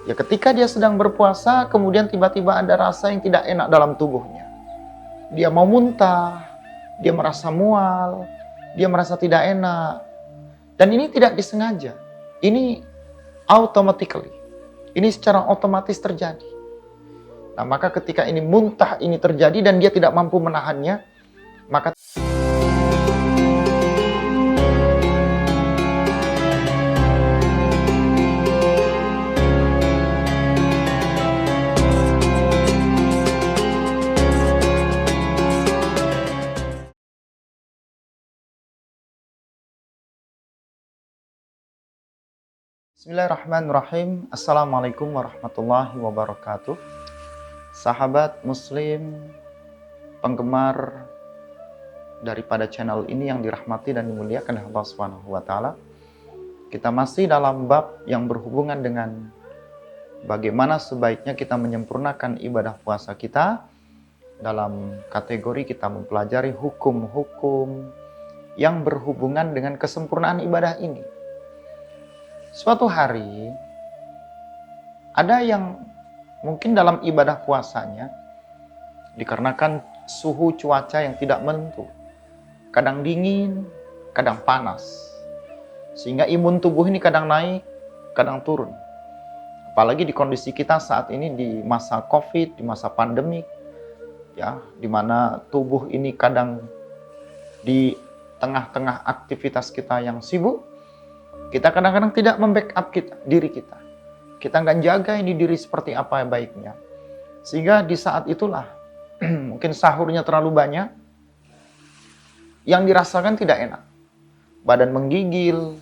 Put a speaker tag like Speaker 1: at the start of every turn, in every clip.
Speaker 1: Ya ketika dia sedang berpuasa, kemudian tiba-tiba ada rasa yang tidak enak dalam tubuhnya. Dia mau muntah, dia merasa mual, dia merasa tidak enak. Dan ini tidak disengaja. Ini automatically. Ini secara otomatis terjadi. Nah, maka ketika ini muntah ini terjadi dan dia tidak mampu menahannya, maka Bismillahirrahmanirrahim. Assalamualaikum warahmatullahi wabarakatuh. Sahabat muslim, penggemar daripada channel ini yang dirahmati dan dimuliakan Allah Subhanahu wa taala. Kita masih dalam bab yang berhubungan dengan bagaimana sebaiknya kita menyempurnakan ibadah puasa kita. Dalam kategori kita mempelajari hukum-hukum yang berhubungan dengan kesempurnaan ibadah ini. Suatu hari, ada yang mungkin dalam ibadah puasanya, dikarenakan suhu cuaca yang tidak menentu, kadang dingin, kadang panas, sehingga imun tubuh ini kadang naik, kadang turun. Apalagi di kondisi kita saat ini di masa COVID, di masa pandemik, ya, di mana tubuh ini kadang di tengah-tengah aktivitas kita yang sibuk, kita kadang-kadang tidak membackup diri kita. Kita nggak jaga ini diri seperti apa yang baiknya. Sehingga di saat itulah, mungkin sahurnya terlalu banyak, yang dirasakan tidak enak. Badan menggigil,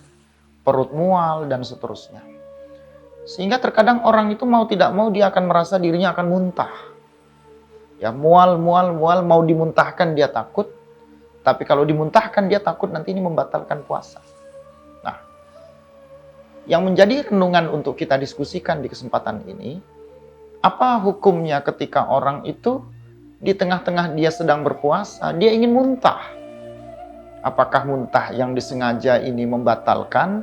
Speaker 1: perut mual, dan seterusnya. Sehingga terkadang orang itu mau tidak mau dia akan merasa dirinya akan muntah. Ya, mual, mau dimuntahkan dia takut. Tapi kalau dimuntahkan dia takut nanti ini membatalkan puasa. Yang menjadi renungan untuk kita diskusikan di kesempatan ini, apa hukumnya ketika orang itu di tengah-tengah dia sedang berpuasa, dia ingin muntah? Apakah muntah yang disengaja ini membatalkan?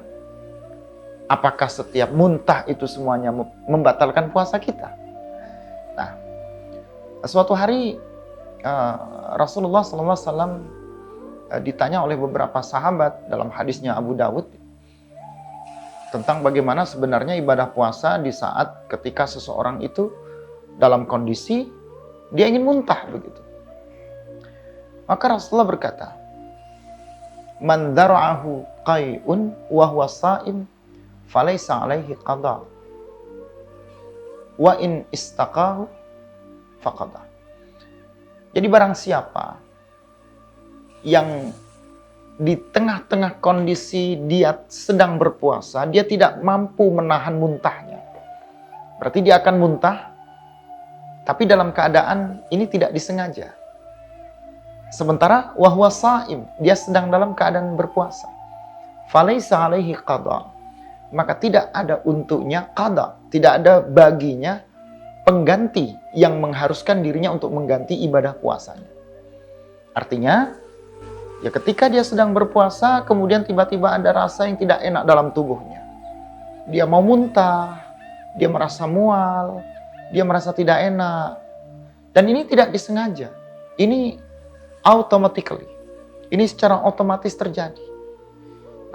Speaker 1: Apakah setiap muntah itu semuanya membatalkan puasa kita? Nah, suatu hari Rasulullah SAW ditanya oleh beberapa sahabat dalam hadisnya Abu Dawud, tentang bagaimana sebenarnya ibadah puasa di saat ketika seseorang itu dalam kondisi dia ingin muntah begitu. Maka Rasulullah berkata, "Man dara'ahu qai'un wa huwa sha'im falaysa 'alaihi qada. Wa in istaqahu faqada." Jadi barang siapa yang di tengah-tengah kondisi dia sedang berpuasa, dia tidak mampu menahan muntahnya. Berarti dia akan muntah, tapi dalam keadaan ini tidak disengaja. Sementara wahwa sha'im, dia sedang dalam keadaan berpuasa. Falaisa alaihi qada. Maka tidak ada untuknya qada, tidak ada baginya pengganti yang mengharuskan dirinya untuk mengganti ibadah puasanya. Artinya, ya ketika dia sedang berpuasa, kemudian tiba-tiba ada rasa yang tidak enak dalam tubuhnya. Dia mau muntah, dia merasa mual, dia merasa tidak enak. Dan ini tidak disengaja. Ini automatically. Ini secara otomatis terjadi.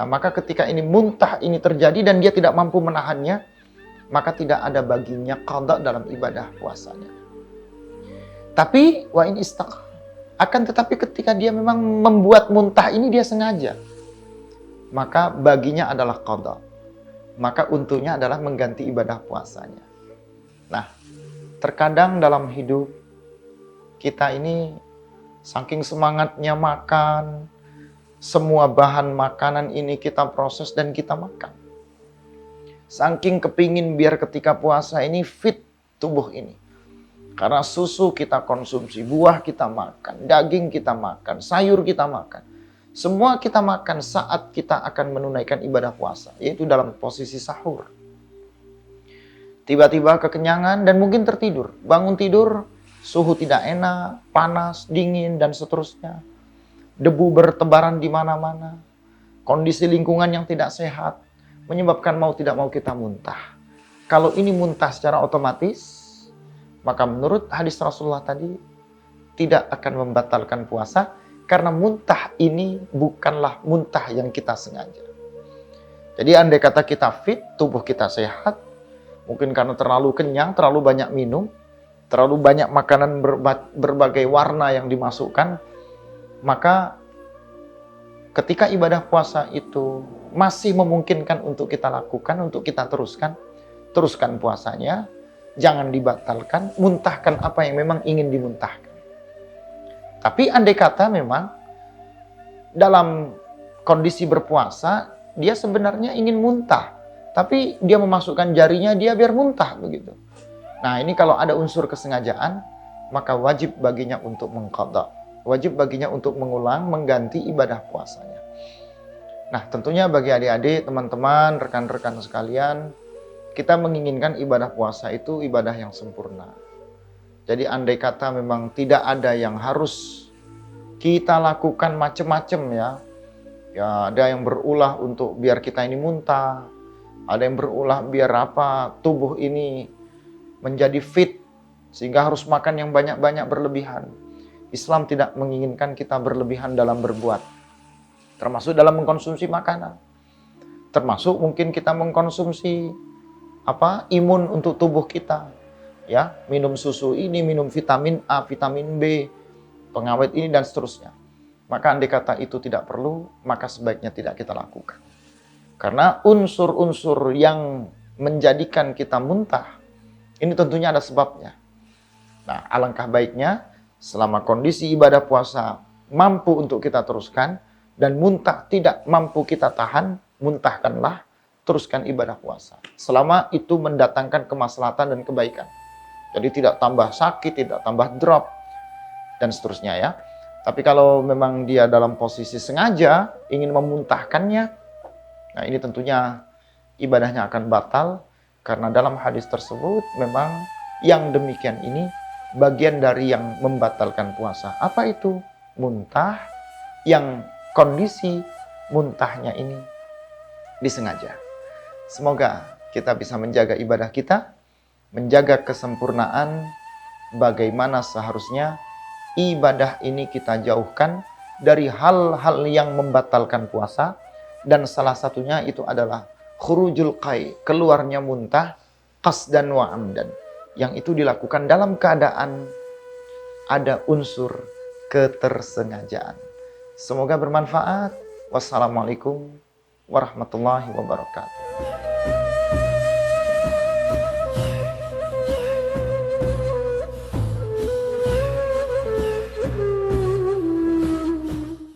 Speaker 1: Nah, maka ketika ini muntah ini terjadi dan dia tidak mampu menahannya, maka tidak ada baginya qada dalam ibadah puasanya. Tapi wa in istaq. Akan tetapi ketika dia memang membuat muntah ini dia sengaja, maka baginya adalah qada. Maka untuknya adalah mengganti ibadah puasanya. Nah, terkadang dalam hidup kita ini saking semangatnya makan, semua bahan makanan ini kita proses dan kita makan. Saking kepingin biar ketika puasa ini fit tubuh ini. Karena susu kita konsumsi, buah kita makan, daging kita makan, sayur kita makan. Semua kita makan saat kita akan menunaikan ibadah puasa, yaitu dalam posisi sahur. Tiba-tiba kekenyangan dan mungkin tertidur. Bangun tidur, suhu tidak enak, panas, dingin, dan seterusnya. Debu bertebaran di mana-mana. Kondisi lingkungan yang tidak sehat menyebabkan mau tidak mau kita muntah. kalau ini muntah secara otomatis, maka menurut hadis Rasulullah tadi, tidak akan membatalkan puasa, karena muntah ini bukanlah muntah yang kita sengaja. Jadi andai kata kita fit, tubuh kita sehat, mungkin karena terlalu kenyang, terlalu banyak minum, terlalu banyak makanan berbagai warna yang dimasukkan, maka ketika ibadah puasa itu masih memungkinkan untuk kita lakukan, untuk kita teruskan puasanya, jangan dibatalkan, muntahkan apa yang memang ingin dimuntahkan. Tapi andai kata memang dalam kondisi berpuasa, dia sebenarnya ingin muntah, tapi dia memasukkan jarinya, dia biar muntah begitu. Nah, ini kalau ada unsur kesengajaan, maka wajib baginya untuk mengqadha. Wajib baginya untuk mengulang, mengganti ibadah puasanya. Nah, tentunya bagi adik-adik, teman-teman, rekan-rekan sekalian, kita menginginkan ibadah puasa itu ibadah yang sempurna. Jadi andai kata memang tidak ada yang harus kita lakukan macam-macam ya. Ya, ada yang berulah untuk biar kita ini muntah, ada yang berulah biar apa tubuh ini menjadi fit sehingga harus makan yang banyak-banyak berlebihan. Islam tidak menginginkan kita berlebihan dalam berbuat, termasuk dalam mengkonsumsi makanan. Termasuk mungkin kita mengkonsumsi imun untuk tubuh kita. Ya, minum susu ini, minum vitamin A, vitamin B, pengawet ini dan seterusnya. Maka andai kata itu tidak perlu, maka sebaiknya tidak kita lakukan. Karena unsur-unsur yang menjadikan kita muntah, ini tentunya ada sebabnya. Nah, alangkah baiknya selama kondisi ibadah puasa mampu untuk kita teruskan dan muntah tidak mampu kita tahan, muntahkanlah, teruskan ibadah puasa. Selama itu mendatangkan kemaslahatan dan kebaikan. Jadi tidak tambah sakit, tidak tambah drop, dan seterusnya ya. Tapi kalau memang dia dalam posisi sengaja ingin memuntahkannya, nah ini tentunya ibadahnya akan batal. Karena dalam hadis tersebut memang yang demikian ini bagian dari yang membatalkan puasa. Apa itu? Muntah yang kondisi muntahnya ini disengaja. Semoga kita bisa menjaga ibadah kita, menjaga kesempurnaan bagaimana seharusnya ibadah ini kita jauhkan dari hal-hal yang membatalkan puasa, dan salah satunya itu adalah khurujul qai, keluarnya muntah, qasdan wa amdan, yang itu dilakukan dalam keadaan ada unsur ketersengajaan. Semoga bermanfaat. Wassalamualaikum warahmatullahi wabarakatuh.